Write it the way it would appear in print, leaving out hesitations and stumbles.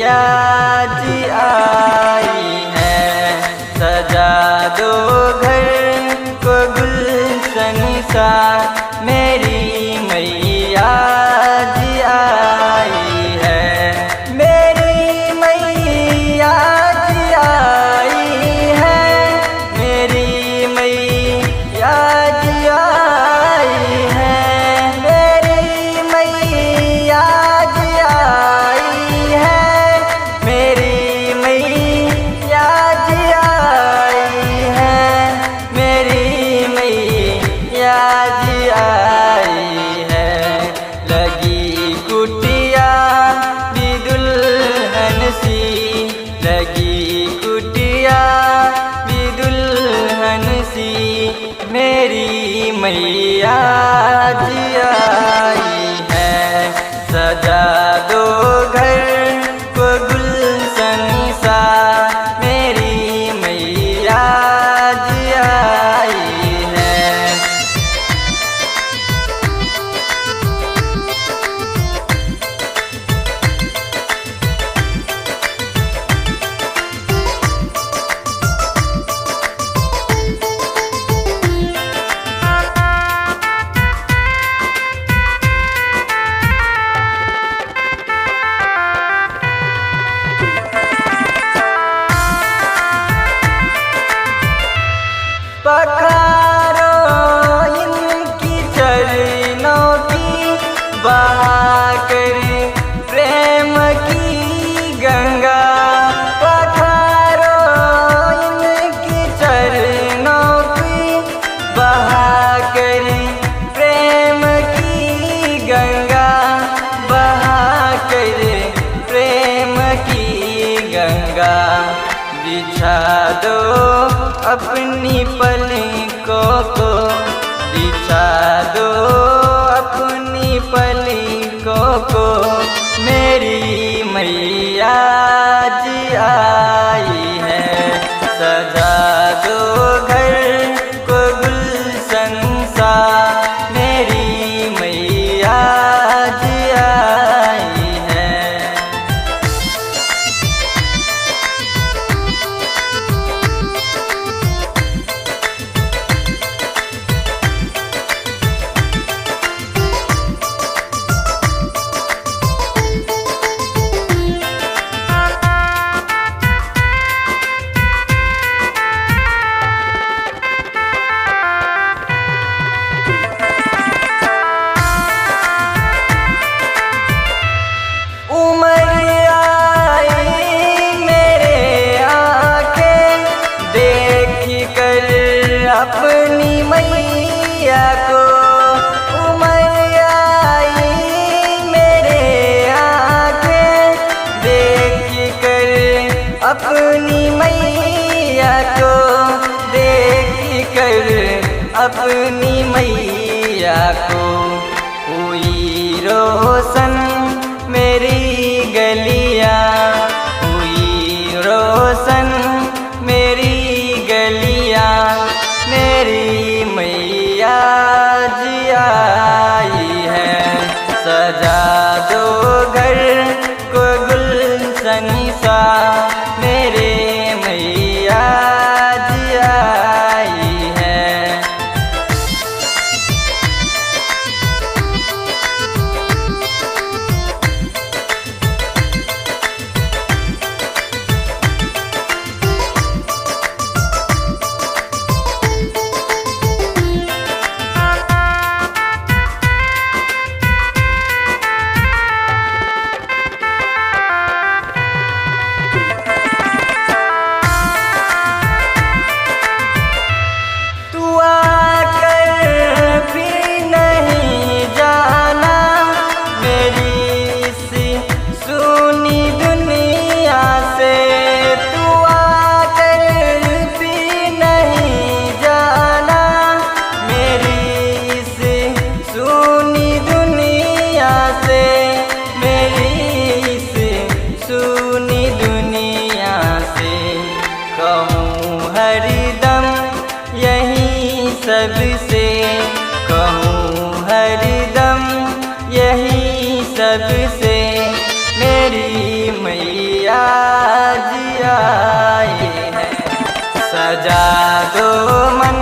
आज आई है। सजा दो घर को गुलशन सा, मेरी मैया आज आई है। मेरी मैया आज आई है। मेरी मैया आज आई है। मेरी मैया आज आई है। मेरी मैया आज आई है। मेरी मैया आज आई है। लगी कुटिया भी दुल्हन सी, लगी कुटिया भी दुल्हन सी, मेरी मैया आज आई है। सजा दो घर को गुलशन सा, मेरी मैया आज आई है। पखारो इनकी चरणों की, बहाकर प्रेम की गंगा। पखारो इनकी चरणों की, बहाकर प्रेम की गंगा। बहाकर प्रेम की गंगा। बिछा दो अपनी पलकों को, बिछा दो अपनी पलकों को, मेरी मैया आज आई है। सजा दो घर को गुलशन सा, मेरी मैया आज आई है। उमर आई मेरे आँखें देख कर अपनी मैया को। उमर आई मेरे आँखें देख कर अपनी मैया को। देख कर अपनी मैया को। हुई रोशन मेरी गलियां, हुई रोशन मेरी गलियां, मेरी मैया आज आई है। सजा दो घर को गुलशन सा, मेरे मैया आज आई है। सबसे कहूँ हरदम यही सबसे, मेरी मैया जी आई है। सजा दो मन